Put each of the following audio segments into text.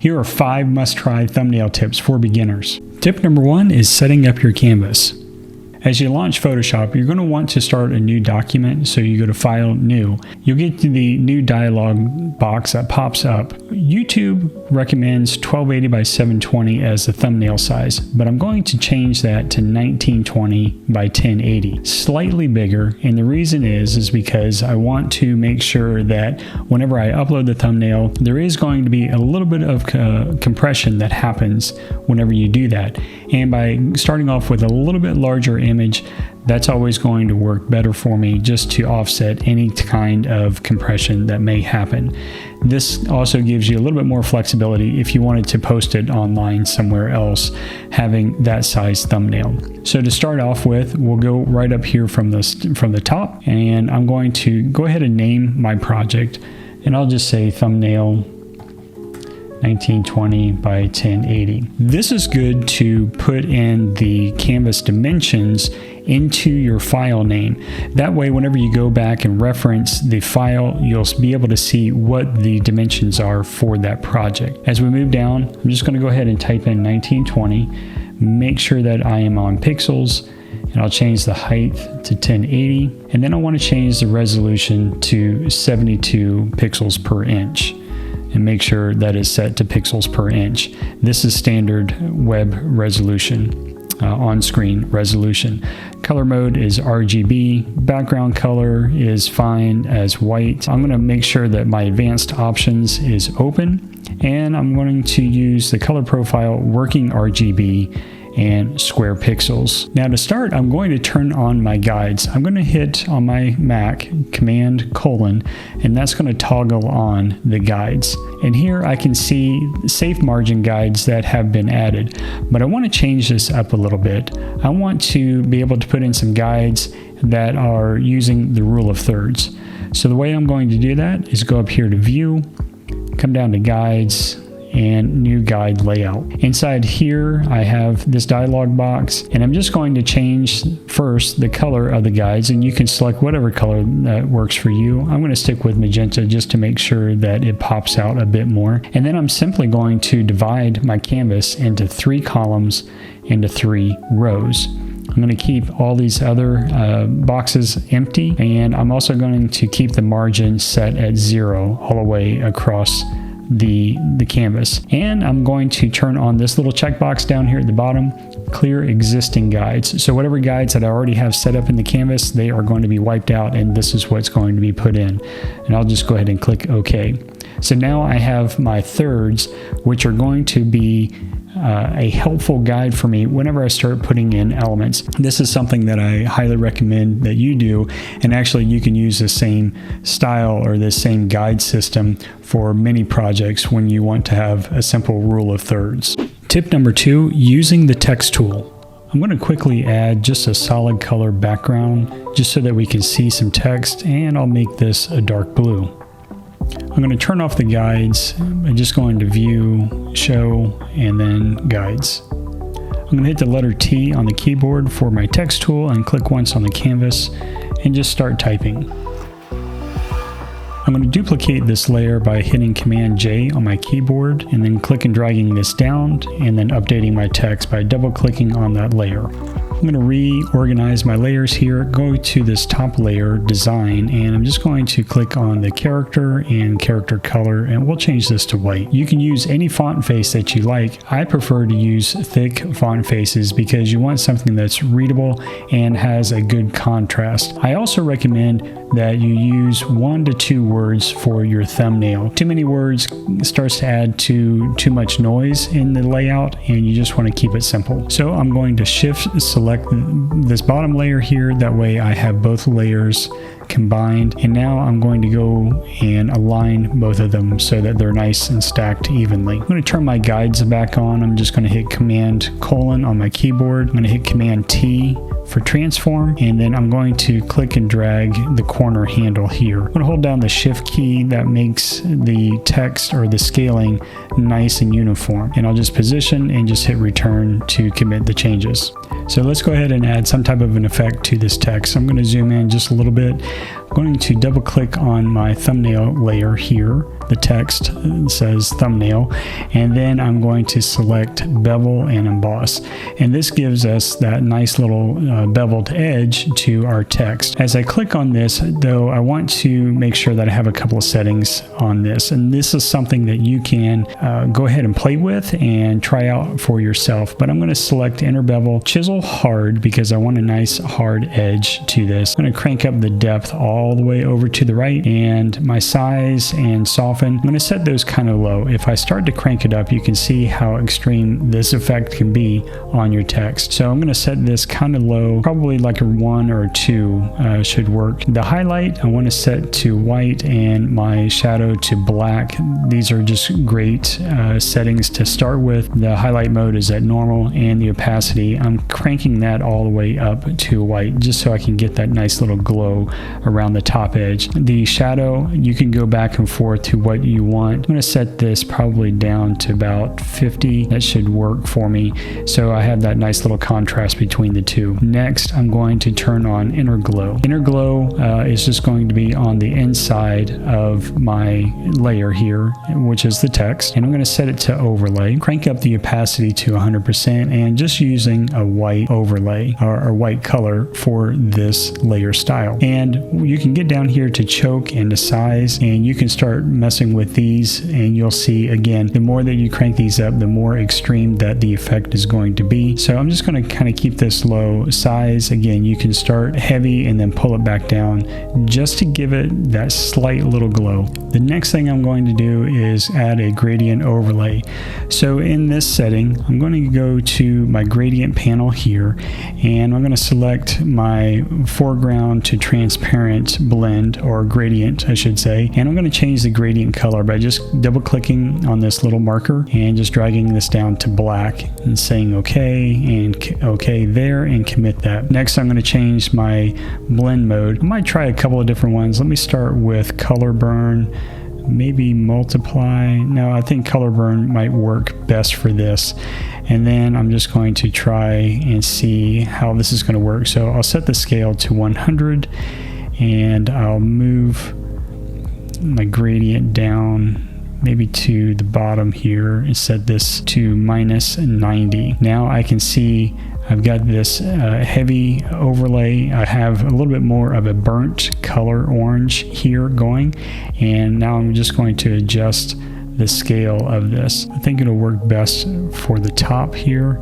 Here are 5 must-try thumbnail tips for beginners. Tip number 1 is setting up your canvas. As you launch Photoshop, you're going to want to start a new document, so you go to File, New. You'll get to the new dialog box that pops up. YouTube recommends 1280 by 720 as the thumbnail size, but I'm going to change that to 1920 by 1080. Slightly bigger, and the reason is because I want to make sure that whenever I upload the thumbnail, there is going to be a little bit of compression that happens whenever you do that. And by starting off with a little bit larger image, that's always going to work better for me, just to offset any kind of compression that may happen. This also gives you a little bit more flexibility if you wanted to post it online somewhere else, having that size thumbnail. So to start off with, we'll go right up here from the top, and I'm going to go ahead and name my project, and I'll just say thumbnail 1920 by 1080. This is good to put in the canvas dimensions into your file name. That way, whenever you go back and reference the file, you'll be able to see what the dimensions are for that project. As we move down, I'm just going to go ahead and type in 1920, make sure that I am on pixels, and I'll change the height to 1080, and then I want to change the resolution to 72 pixels per inch. And make sure that is set to pixels per inch. This is standard web resolution, on-screen resolution. Color mode is RGB. Background color is fine as white. I'm going to make sure that my advanced options is open, and I'm going to use the color profile working RGB and square pixels. Now to start, I'm going to turn on my guides. I'm going to hit on my Mac Command:, and that's going to toggle on the guides. And here I can see safe margin guides that have been added, but I want to change this up a little bit. I want to be able to put in some guides that are using the rule of thirds. So the way I'm going to do that is go up here to View, come down to Guides, and New Guide Layout. Inside here, I have this dialog box, and I'm just going to change first the color of the guides, and you can select whatever color that works for you. I'm going to stick with magenta just to make sure that it pops out a bit more. And then I'm simply going to divide my canvas into 3 columns into 3 rows. I'm going to keep all these other boxes empty, and I'm also going to keep the margin set at 0 all the way across the canvas. And I'm going to turn on this little checkbox down here at the bottom, clear existing guides. So whatever guides that I already have set up in the canvas, they are going to be wiped out, and this is what's going to be put in. And I'll just go ahead and click OK. So now I have my thirds, which are going to be a helpful guide for me whenever I start putting in elements. This is something that I highly recommend that you do, and actually you can use the same style or the same guide system for many projects when you want to have a simple rule of thirds. Tip number 2, using the text tool. I'm going to quickly add just a solid color background just so that we can see some text, and I'll make this a dark blue. I'm going to turn off the guides. I'm just going to View, Show, and then Guides. I'm going to hit the letter T on the keyboard for my text tool and click once on the canvas and just start typing. I'm going to duplicate this layer by hitting Command J on my keyboard and then click and dragging this down, and then updating my text by double clicking on that layer. I'm going to reorganize my layers here, go to this top layer, Design, and I'm just going to click on the character and character color, and we'll change this to white. You can use any font face that you like. I prefer to use thick font faces because you want something that's readable and has a good contrast. I also recommend that you use 1 to 2 words for your thumbnail. Too many words starts to add too much noise in the layout, and you just want to keep it simple. So I'm going to select this bottom layer here, that way I have both layers combined, and now I'm going to go and align both of them so that they're nice and stacked evenly. I'm going to turn my guides back on. I'm just going to hit Command: on my keyboard. I'm going to hit Command T for transform, and then I'm going to click and drag the corner handle here. I'm going to hold down the Shift key. That makes the text or the scaling nice and uniform, and I'll just position and just hit return to commit the changes. So let's go ahead and add some type of an effect to this text. I'm going to zoom in just a little bit. I'm going to double click on my thumbnail layer here. the text. It says thumbnail, and then I'm going to select bevel and emboss, and this gives us that nice little beveled edge to our text. As I click on this though, I want to make sure that I have a couple of settings on this, and this is something that you can go ahead and play with and try out for yourself. But I'm going to select inner bevel, chisel hard, because I want a nice hard edge to this. I'm going to crank up the depth all the way over to the right, and my size and soften, I'm going to set those kind of low. If I start to crank it up, you can see how extreme this effect can be on your text. So I'm going to set this kind of low, probably like a 1 or 2 should work. The highlight I want to set to white, and my shadow to black. These are just great settings to start with. The highlight mode is at normal, and the opacity, I'm cranking that all the way up to white, just so I can get that nice little glow around the top edge. The shadow, you can go back and forth to what you want. I'm going to set this probably down to about 50. That should work for me, so I have that nice little contrast between the two. Next, I'm going to turn on inner glow. Inner glow is just going to be on the inside of my layer here, which is the text, and I'm going to set it to overlay. Crank up the opacity to 100%, and just using a white overlay or white color for this layer style. And you can get down here to choke and to size, and you can start messing with these, and you'll see again, the more that you crank these up, the more extreme that the effect is going to be. So I'm just going to kind of keep this low. Size, again, you can start heavy and then pull it back down just to give it that slight little glow. The next thing I'm going to do is add a gradient overlay. So in this setting, I'm going to go to my gradient panel here, and I'm going to select my foreground to transparent blend, or gradient I should say, and I'm going to change the gradient color by just double clicking on this little marker and just dragging this down to black and saying okay and okay there, and commit that. Next, I'm going to change my blend mode. I might try a couple of different ones. Let me start with color burn, maybe multiply. No, I think color burn might work best for this. And then I'm just going to try and see how this is going to work. So I'll set the scale to 100, and I'll move my gradient down maybe to the bottom here and set this to -90. Now I can see I've got this heavy overlay. I have a little bit more of a burnt color orange here going, and now I'm just going to adjust the scale of this. I think it'll work best for the top here,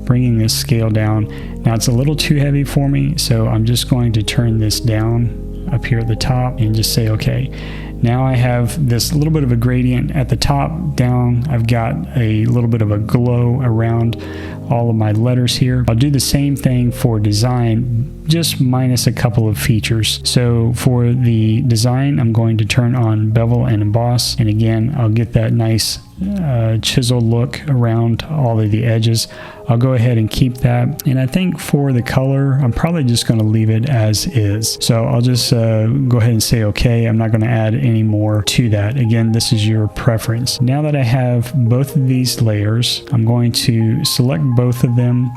bringing this scale down. Now it's a little too heavy for me, so I'm just going to turn this down up here at the top and just say okay. Now I have this little bit of a gradient at the top down. I've got a little bit of a glow around all of my letters here. I'll do the same thing for design, just minus a couple of features. So for the design, I'm going to turn on bevel and emboss, and again, I'll get that nice chisel look around all of the edges. I'll go ahead and keep that, and I think for the color, I'm probably just going to leave it as is. So I'll just go ahead and say okay. I'm not going to add any more to that. Again, this is your preference. Now that I have both of these layers, I'm going to select both of them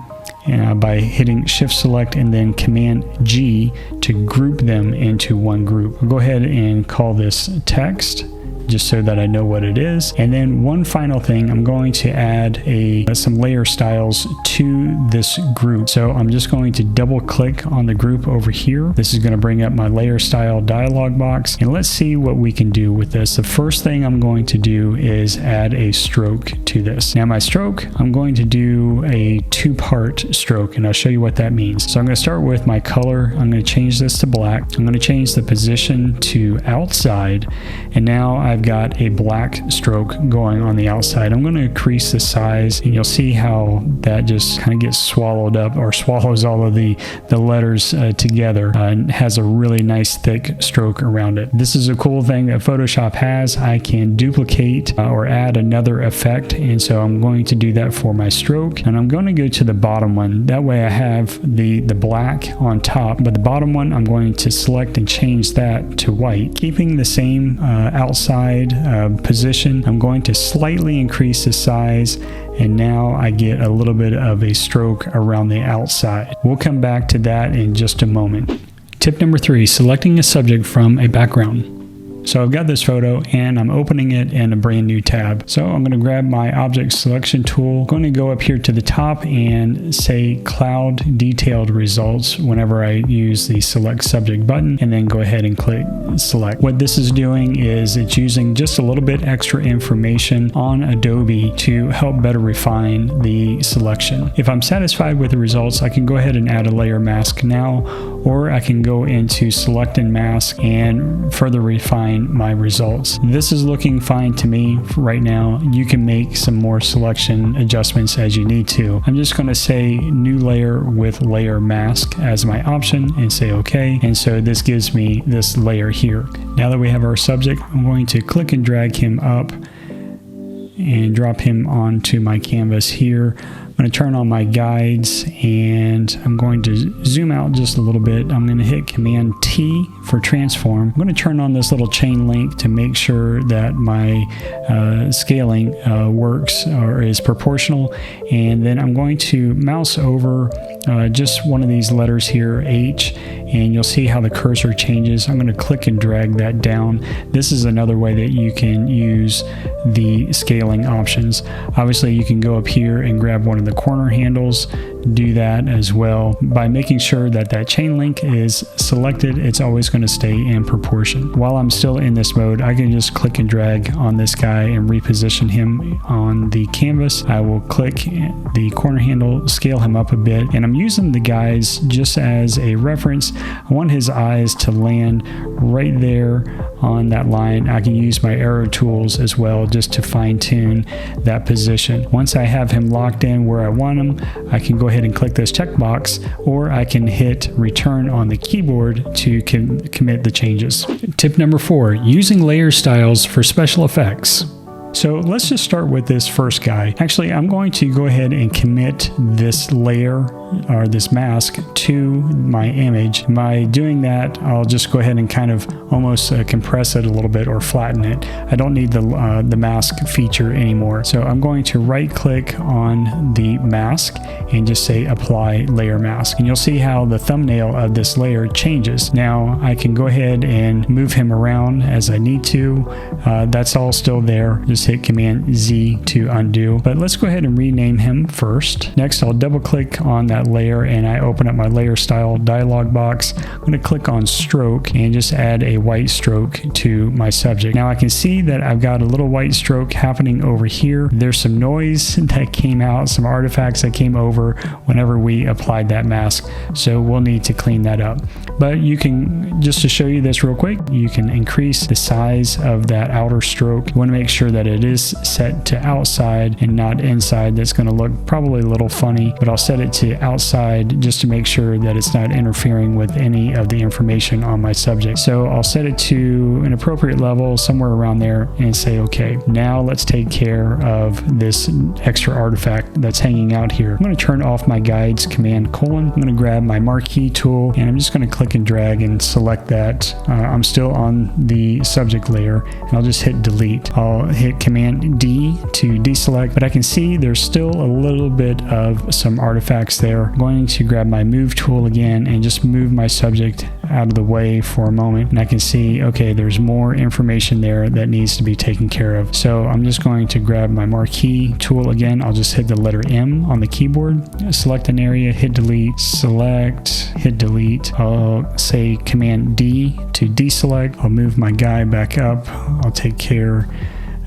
by hitting Shift Select and then Command G to group them into one group. I'll go ahead and call this text, just so that I know what it is. And then one final thing, I'm going to add some layer styles to this group. So I'm just going to double click on the group over here. This is going to bring up my layer style dialog box, and let's see what we can do with this. The first thing I'm going to do is add a stroke to this. Now my stroke, I'm going to do a 2-part stroke, and I'll show you what that means. So I'm going to start with my color. I'm going to change this to black. I'm going to change the position to outside, and now I've got a black stroke going on the outside. I'm going to increase the size, and you'll see how that just kind of gets swallowed up, or swallows all of the letters together, and has a really nice thick stroke around it. This is a cool thing that Photoshop has. I can duplicate or add another effect, and so I'm going to do that for my stroke, and I'm going to go to the bottom one. That way I have the black on top, but the bottom one I'm going to select and change that to white, keeping the same outside position. I'm going to slightly increase the size, and now I get a little bit of a stroke around the outside. We'll come back to that in just a moment. Tip number 3, selecting a subject from a background. So I've got this photo and I'm opening it in a brand new tab. So I'm going to grab my object selection tool. I'm going to go up here to the top and say cloud detailed results whenever I use the select subject button, and then go ahead and click select. What this is doing is it's using just a little bit extra information on Adobe to help better refine the selection. If I'm satisfied with the results, I can go ahead and add a layer mask now, or I can go into select and mask and further refine my results. This is looking fine to me right now. You can make some more selection adjustments as you need to. I'm just going to say new layer with layer mask as my option and say OK. And so this gives me this layer here. Now that we have our subject, I'm going to click and drag him up and drop him onto my canvas here. I'm going to turn on my guides and I'm going to zoom out just a little bit. I'm going to hit Command T for transform. I'm going to turn on this little chain link to make sure that my scaling works or is proportional. And then I'm going to mouse over just one of these letters here, H, and you'll see how the cursor changes. I'm going to click and drag that down. This is another way that you can use the scaling options. Obviously, you can go up here and grab one of the corner handles, do that as well. By making sure that that chain link is selected, it's always going to stay in proportion. While I'm still in this mode, I can just click and drag on this guy and reposition him on the canvas. I will click the corner handle, scale him up a bit, and I'm using the guys just as a reference. I want his eyes to land right there on that line. I can use my arrow tools as well just to fine tune that position. Once I have him locked in where I want him, I can go ahead and click this checkbox, or I can hit return on the keyboard to commit the changes. Tip number 4, using layer styles for special effects. So let's just start with this first guy. Actually, I'm going to go ahead and commit this layer or this mask to my image. By doing that, I'll just go ahead and kind of almost compress it a little bit or flatten it. I don't need the mask feature anymore. So I'm going to right click on the mask and just say apply layer mask. And you'll see how the thumbnail of this layer changes. Now I can go ahead and move him around as I need to. That's all still there. Just hit Command Z to undo. But let's go ahead and rename him first. Next, I'll double click on that layer and I open up my layer style dialog box. I'm going to click on stroke and just add a white stroke to my subject. Now I can see that I've got a little white stroke happening over here. There's some noise that came out, some artifacts that came over whenever we applied that mask. So we'll need to clean that up. But you can, just to show you this real quick, you can increase the size of that outer stroke. You want to make sure that it is set to outside and not inside. That's going to look probably a little funny, but I'll set it to outside just to make sure that it's not interfering with any of the information on my subject. So I'll set it to an appropriate level, somewhere around there, and say okay. Now let's take care of this extra artifact that's hanging out here. I'm going to turn off my guides, Command:. I'm going to grab my marquee tool and I'm just going to click and drag and select that. I'm still on the subject layer and I'll just hit delete. I'll hit Command D to deselect, but I can see there's still a little bit of some artifacts there. I'm going to grab my move tool again and just move my subject out of the way for a moment, and I can see, okay, there's more information there that needs to be taken care of. So I'm just going to grab my marquee tool again. I'll just hit the letter M on the keyboard, select an area, hit delete, select, hit delete. I'll say Command D to deselect. I'll move my guy back up. I'll take care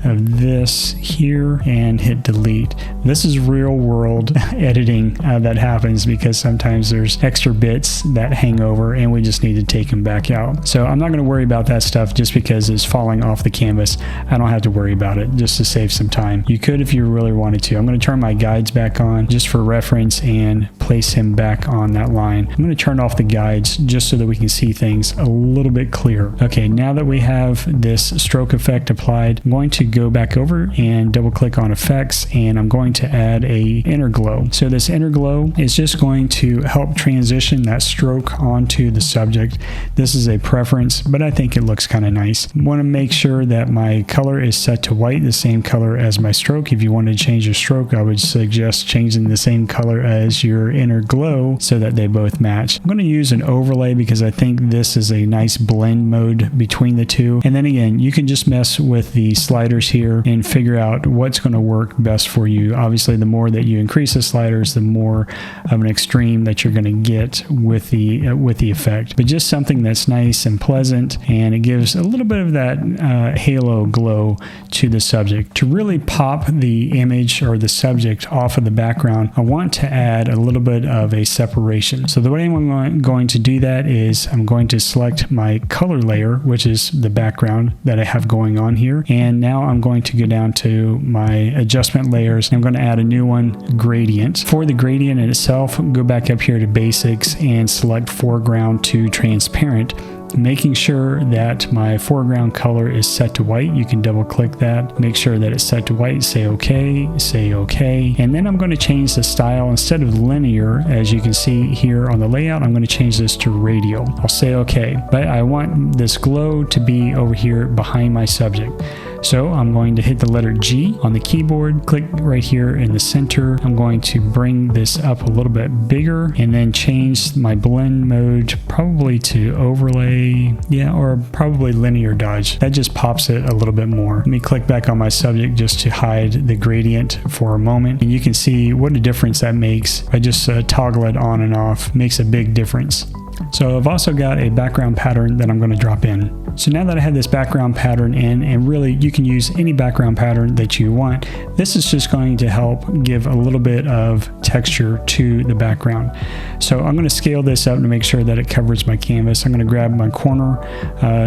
of this here and hit delete. This is real world editing that happens because sometimes there's extra bits that hang over and we just need to take them back out. So I'm not going to worry about that stuff just because it's falling off the canvas. I don't have to worry about it just to save some time. You could if you really wanted to. I'm going to turn my guides back on just for reference and place him back on that line. I'm going to turn off the guides just so that we can see things a little bit clearer. Okay, now that we have this stroke effect applied, I'm going to go back over and double click on effects, and I'm going to add a inner glow. So this inner glow is just going to help transition that stroke onto the subject. This is a preference, but I think it looks kind of nice. I want to make sure that my color is set to white, the same color as my stroke. If you wanted to change your stroke, I would suggest changing the same color as your inner glow so that they both match. I'm going to use an overlay because I think this is a nice blend mode between the two. And then again, you can just mess with the sliders here and figure out what's going to work best for you. Obviously, the more that you increase the sliders, the more of an extreme that you're going to get with the effect. But just something that's nice and pleasant, and it gives a little bit of that halo glow to the subject. To really pop the image or the subject off of the background, I want to add a little bit of a separation. So the way I'm going to do that is I'm going to select my color layer, which is the background that I have going on here. And now I'm going to go down to my adjustment layers. I'm going to add a new one, gradient. For the gradient in itself, go back up here to basics and select foreground to transparent, making sure that my foreground color is set to white. You can double click that, make sure that it's set to white, say okay, and then I'm going to change the style. Instead of linear, as you can see here on the layout, I'm going to change this to radial. I'll say okay, but I want this glow to be over here behind my subject. So I'm going to hit the letter G on the keyboard, click right here in the center. I'm going to bring this up a little bit bigger and then change my blend mode probably to overlay, or probably linear dodge. That just pops it a little bit more. Let me click back on my subject just to hide the gradient for a moment. And you can see what a difference that makes. I just toggle it on and off, makes a big difference. So I've also got a background pattern that I'm going to drop in. So now that I have this background pattern in, and really you can use any background pattern that you want, this is just going to help give a little bit of texture to the background. So I'm going to scale this up to make sure that it covers my canvas. I'm going to grab my corner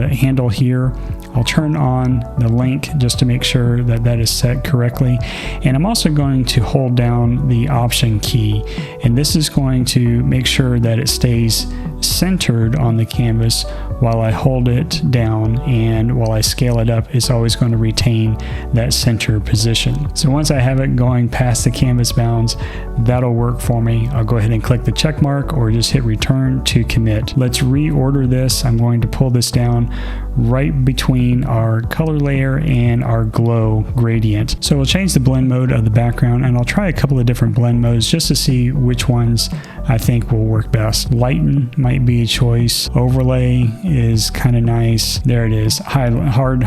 handle here. I'll turn on the link just to make sure that that is set correctly. And I'm also going to hold down the Option key. And this is going to make sure that it stays centered on the canvas while I hold it down, and while I scale it up, it's always going to retain that center position. So once I have it going past the canvas bounds, that'll work for me. I'll go ahead and click the check mark or just hit return to commit. Let's reorder this. I'm going to pull this down right between our color layer and our glow gradient. So we'll change the blend mode of the background, and I'll try a couple of different blend modes just to see which ones I think will work best. Lighten might be a choice. Overlay is kind of nice. There it is. Hard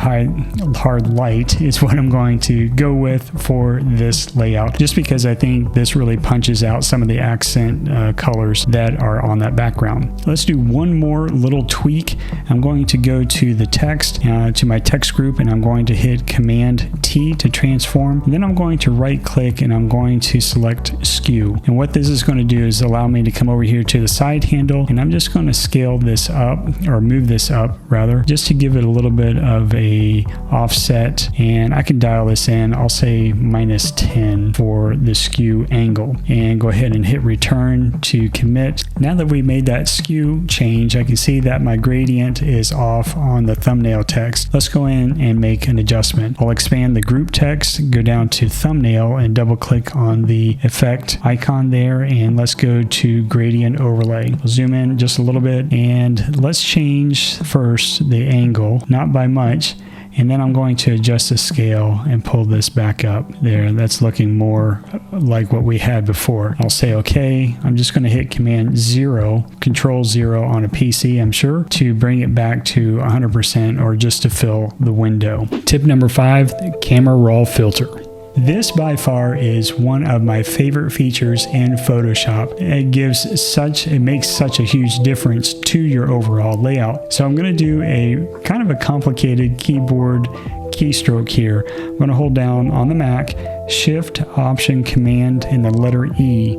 light is what I'm going to go with for this layout, just because I think this really punches out some of the accent colors that are on that background. Let's do one more little tweak. I'm going to go to the text, to my text group, and I'm going to hit Command T to transform. And then I'm going to right click and I'm going to select skew. And what this is going to do is allow me to come over here to the side handle, and I'm just going to scale this up, or move this up rather, just to give it a little bit of a offset. And I can dial this in. I'll say -10 for the skew angle, and go ahead and hit return to commit. Now that we made that skew change, I can see that my gradient is off on the thumbnail text. Let's go in and make an adjustment. I'll expand the group text, go down to thumbnail and double click on the effect icon there, and let's go to gradient overlay. We'll zoom in just a little bit, and let's change first the angle, not by much, and then I'm going to adjust the scale and pull this back up there. That's looking more like what we had before. I'll say okay. I'm just going to hit Command 0, Control 0 on a PC, I'm sure, to bring it back to 100% or just to fill the window. Tip number 5, camera raw filter. This by far is one of my favorite features in Photoshop. It makes such a huge difference to your overall layout. So I'm going to do a kind of a complicated keyboard keystroke here. I'm going to hold down on the Mac, Shift, Option, Command, and the letter E.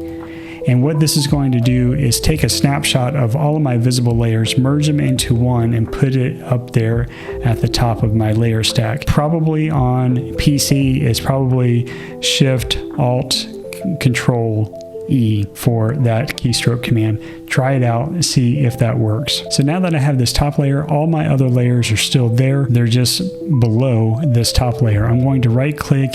And what this is going to do is take a snapshot of all of my visible layers, merge them into one, and put it up there at the top of my layer stack. Probably on PC is probably Shift, Alt, Control E for that keystroke command. Try it out and see if that works. So now that I have this top layer, all my other layers are still there. They're just below this top layer. I'm going to right click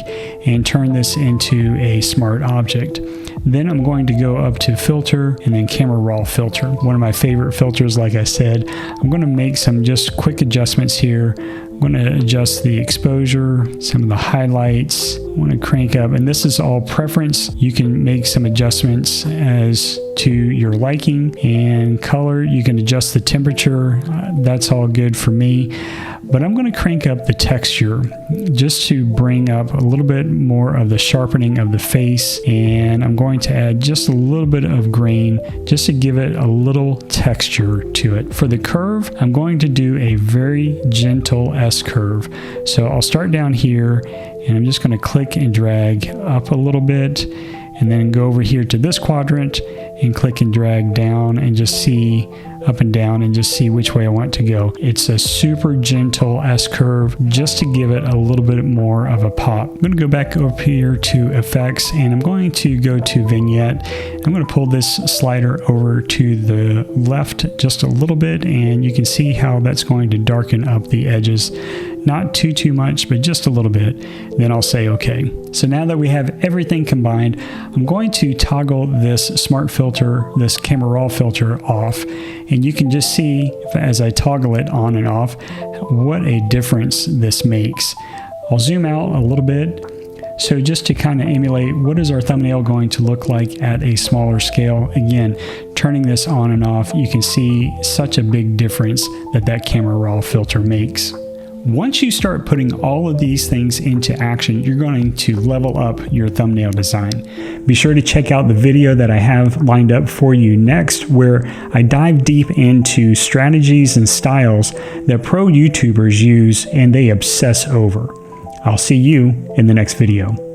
and turn this into a smart object. Then I'm going to go up to filter and then camera raw filter. One of my favorite filters, like I said. I'm going to make some just quick adjustments here. I'm going to adjust the exposure, some of the highlights. I want to crank up, and this is all preference. You can make some adjustments as to your liking, and color. You can adjust the temperature. That's all good for me. But I'm going to crank up the texture just to bring up a little bit more of the sharpening of the face, and I'm going to add just a little bit of grain just to give it a little texture to it. For the curve, I'm going to do a very gentle S curve. So I'll start down here, and I'm just going to click and drag up a little bit, and then go over here to this quadrant and click and drag down and just see up and down and just see which way I want to go. It's a super gentle S curve just to give it a little bit more of a pop. I'm going to go back up here to effects, and I'm going to go to vignette. I'm going to pull this slider over to the left just a little bit, and you can see how that's going to darken up the edges. Not too much, but just a little bit. Then I'll say okay. So now that we have everything combined, I'm going to toggle this smart filter, this camera raw filter off, and you can just see as I toggle it on and off what a difference this makes. I'll zoom out a little bit. So just to kind of emulate what is our thumbnail going to look like at a smaller scale. Again, turning this on and off, you can see such a big difference that camera raw filter makes. Once you start putting all of these things into action, you're going to level up your thumbnail design. Be sure to check out the video that I have lined up for you next, where I dive deep into strategies and styles that pro YouTubers use and they obsess over. I'll see you in the next video.